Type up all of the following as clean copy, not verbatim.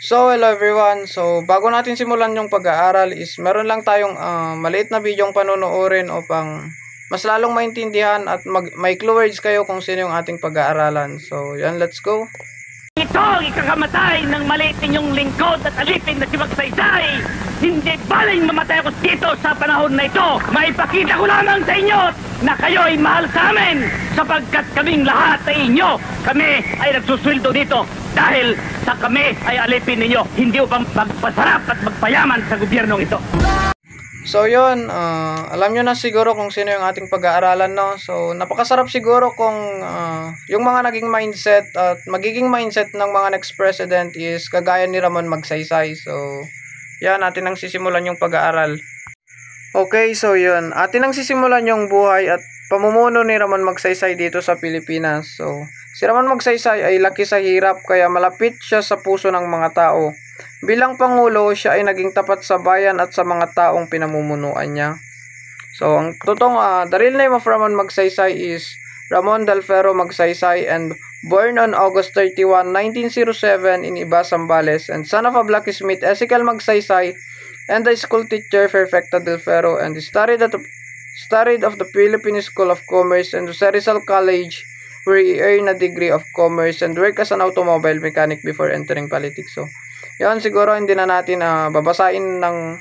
So hello everyone. So bago natin simulan yung pag-aaral is meron lang tayong maliit na videong panonoorin upang mas lalong maintindihan at may clue words kayo kung sino yung ating pag-aaralan. So yan, let's go. Ito ang ikakamatay ng maliit ninyong lingkod at alipin na si Magsaysay. Hindi baling mamatay ako dito sa panahon na ito. Maipakita ko lamang sa inyo na kayo ay mahal sa amin sapagkat kaming lahat ay inyo. Kami ay nagsusweldo dito dahil sa kami ay alipin ninyo. Hindi upang magpasarap at magpayaman sa gobyernong ito. So yun, alam nyo na siguro kung sino yung ating pag-aaralan, no? So napakasarap siguro kung yung mga naging mindset at magiging mindset ng mga next president is kagaya ni Ramon Magsaysay. So yan, atin ang sisimulan yung pag-aaral. Okay, so yun, atin ang sisimulan yung buhay at pamumuno ni Ramon Magsaysay dito sa Pilipinas. So si Ramon Magsaysay ay laki sa hirap kaya malapit siya sa puso ng mga tao. Bilang Pangulo, siya ay naging tapat sa bayan at sa mga taong pinamumunuan niya. So, ang totoong the real name of Ramon Magsaysay is Ramon Del Ferro Magsaysay, and born on August 31, 1907 in Iba, Zambales, and son of a blacksmith, Ezekiel Magsaysay, and a school teacher, Perfecta Del Ferro, and studied of the Philippine School of Commerce and the Rizal College, where he earned a degree of commerce and worked as an automobile mechanic before entering politics. So, yun, siguro hindi na natin babasahin ng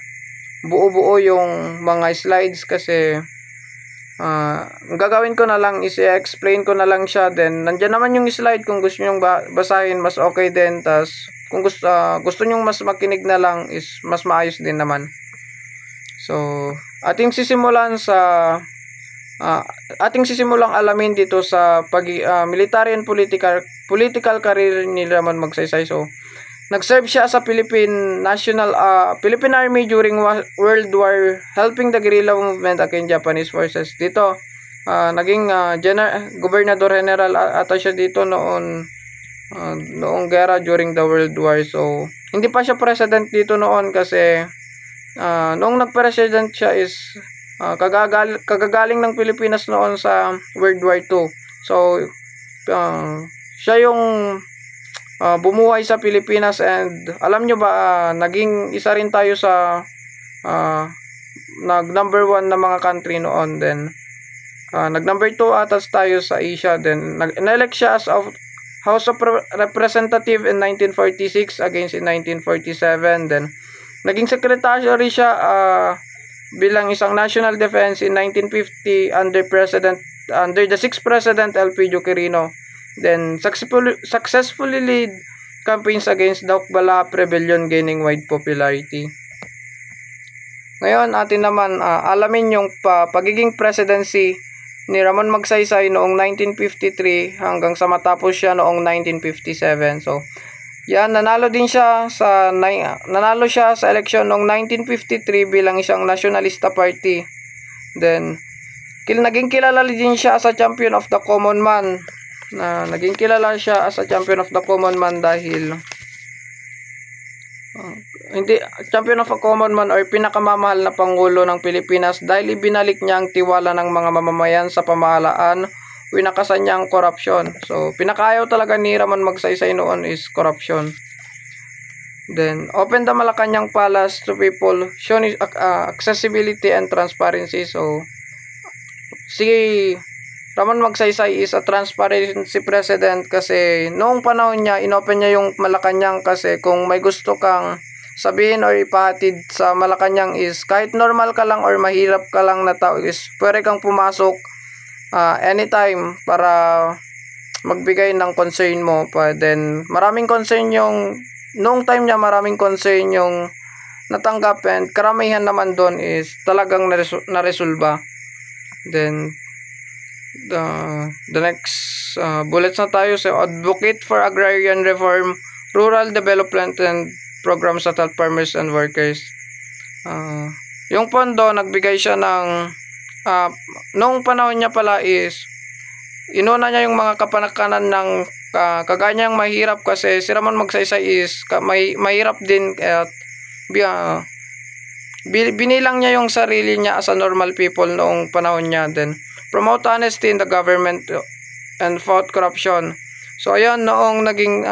buo-buo yung mga slides kasi ang gagawin ko na lang is i-explain ko na lang siya. Then nandiyan naman yung slide kung gusto nyong basahin, mas okay din. Tas kung gusto nyong mas makinig na lang is mas maayos din naman. So ating sisimulang alamin dito sa military and political career ni Ramon Magsaysay. So nag-serve siya sa Philippine Army during World War, helping the guerrilla movement against Japanese forces. Dito, naging Gobernador General ata siya dito noong gera during the World War. So, hindi pa siya president dito noon kasi noong nag-president siya is kagagaling ng Pilipinas noon sa World War II. So, siya yung bumuhay sa Pilipinas, and alam nyo ba, naging isa rin tayo sa number 1 na mga country noon. Then number 2 atas tayo sa Asia. Then na-elect siya as House of Representative in 1946 against in 1947. Then naging secretary siya bilang isang national defense in 1950 under the 6th President LP Quirino. Then successfully lead campaigns against the Hukbalahap Rebellion, gaining wide popularity. Ngayon atin naman alamin yung pagiging presidency ni Ramon Magsaysay noong 1953 hanggang sa matapos siya noong 1957. So yan, nanalo siya sa eleksyon noong 1953 bilang isang nationalista party. Then naging kilala din siya as a champion of the common man. Naging kilala siya as a champion of the common man dahil champion of a common man or pinakamamahal na pangulo ng Pilipinas dahil ibinalik niya ang tiwala ng mga mamamayan sa pamahalaan, winakasan niya ang korupsyon. So pinakaayaw talaga ni Ramon Magsaysay noon is corruption. Then open the Malacanang Palace to people, showing accessibility and transparency. So si Ramon Magsaysay is a transparency president kasi noong panahon niya, inopen niya yung Malacanang kasi kung may gusto kang sabihin or ipahatid sa Malacanang is kahit normal ka lang or mahirap ka lang na tao is pwede kang pumasok anytime para magbigay ng concern mo. Then maraming concern noong time niya, maraming concern yung natanggap, and karamihan naman doon is talagang naresolba. Then the next bullets na tayo sa advocate for agrarian reform, rural development and programs that help farmers and workers. Yung pondo, nagbigay siya ng noong panahon niya pala is inuna niya yung mga kapanakanan ng kaganyang mahirap kasi si Ramon Magsaysay is mahirap din at binilang niya yung sarili niya as a normal people noong panahon niya. Then promote honesty in the government and fought corruption. So ayan, noong naging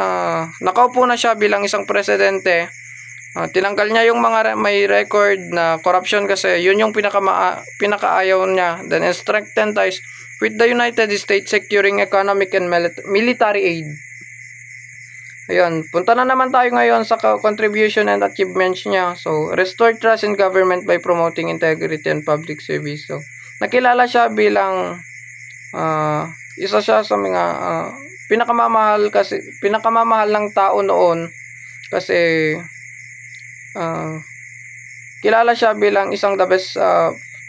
nakaupo na siya bilang isang presidente, tinanggal niya yung mga may record na corruption kasi yun yung pinakaayaw niya. Then strengthen ties with the United States, securing economic and military aid. Ayun, punta na naman tayo ngayon sa contribution and achievements niya. So, restore trust in government by promoting integrity and public service. So, nakilala siya bilang isa siya sa mga pinakamamahal ng tao noon kasi kilala siya bilang isang the best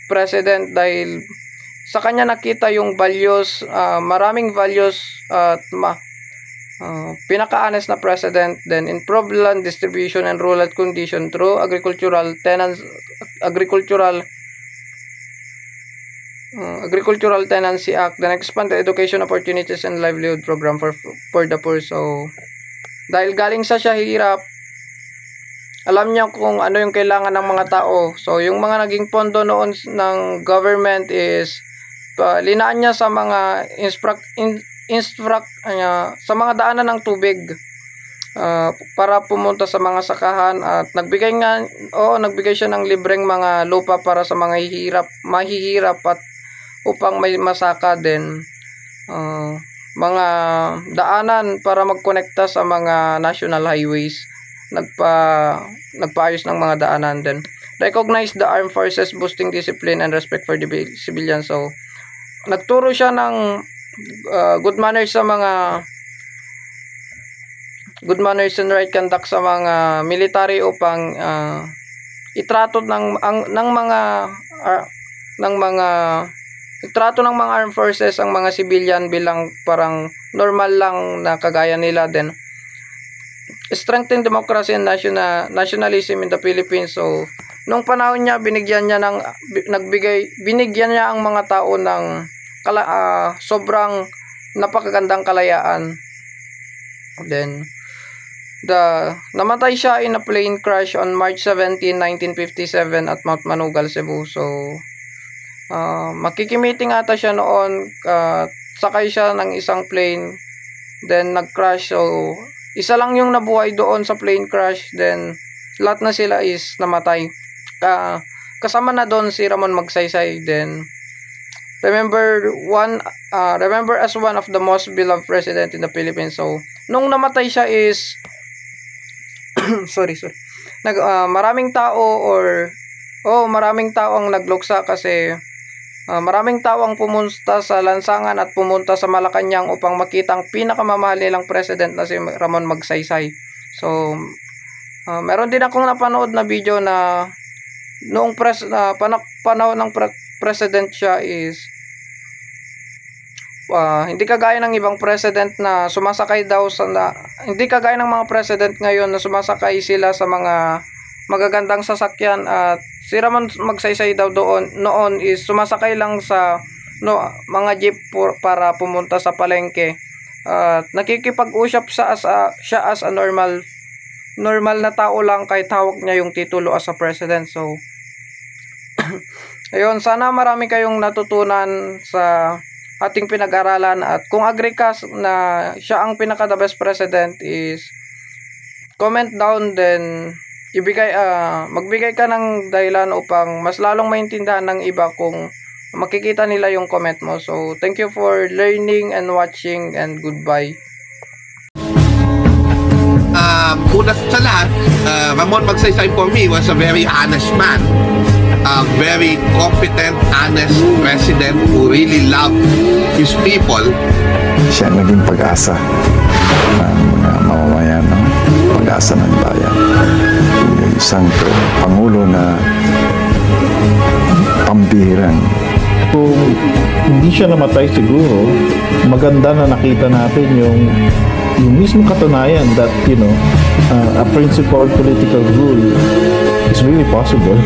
president dahil sa kanya nakita yung values, maraming values at pinaka-honest na president. Then improve land distribution and rural condition through agricultural tenancy act. Then expand the education opportunities and livelihood program for the poor. So dahil galing sa siya hirap, alam niya kung ano yung kailangan ng mga tao. So yung mga naging pondo noon ng government is linaan niya sa mga sa mga daanan ng tubig para pumunta sa mga sakahan at nagbigay siya ng libreng mga lupa para sa mga mahihirap at upang may masaka din mga daanan para magkonekta sa mga national highways. Nagpaayos ng mga daanan din. Recognize the armed forces, boosting discipline and respect for the civilians. So nagturo siya ng good manners and right conduct sa mga military upang itrato ng mga armed forces ang mga civilian bilang parang normal lang na kagaya nila. Then strengthen democracy and nationalism in the Philippines. So nung panahon niya binigyan niya ang mga tao ng sobrang napakagandang kalayaan. Then namatay siya in a plane crash on March 17, 1957 at Mount Manugal, Cebu. So makikimiting ata siya noon, sakay siya ng isang plane, then nag-crash. So isa lang yung nabuhay doon sa plane crash, then lahat na sila is namatay. Kasama na doon si Ramon Magsaysay. Then remember as one of the most beloved president in the Philippines. So nung namatay siya is maraming tao ang nagluksa kasi maraming tao ang pumunta sa lansangan at pumunta sa Malacanang upang makita ang pinakamamahal nilang president na si Ramon Magsaysay. So meron din akong napanood na video na noong panahon ng president siya is hindi kagaya ng ibang president na sumasakay daw hindi kagaya ng mga president ngayon na sumasakay sila sa mga magagandang sasakyan, at si Ramon Magsaysay daw noon is sumasakay lang sa mga jeep para pumunta sa palengke, at nakikipag-usap siya as a normal na tao lang kahit hawak niya yung titulo as a president. So ayun, sana marami kayong natutunan sa ating pinag-aralan, at kung agree ka na siya ang pinaka the best president is comment down, then magbigay ka ng dahilan upang mas lalong maintindihan ng iba kung makikita nila yung comment mo. So thank you for learning and watching, and goodbye. Una sa lahat, Ramon Magsaysay for me was a very honest man. A very competent, honest president who really loved his people. Siya naging pag-asa ng mga mamamayan, no? Pag-asa ng bayan. Yung isang pangulo na pambihirang. Kung hindi siya namatay siguro, maganda na nakita natin yung mismo katunayan that, a principled political rule is really possible.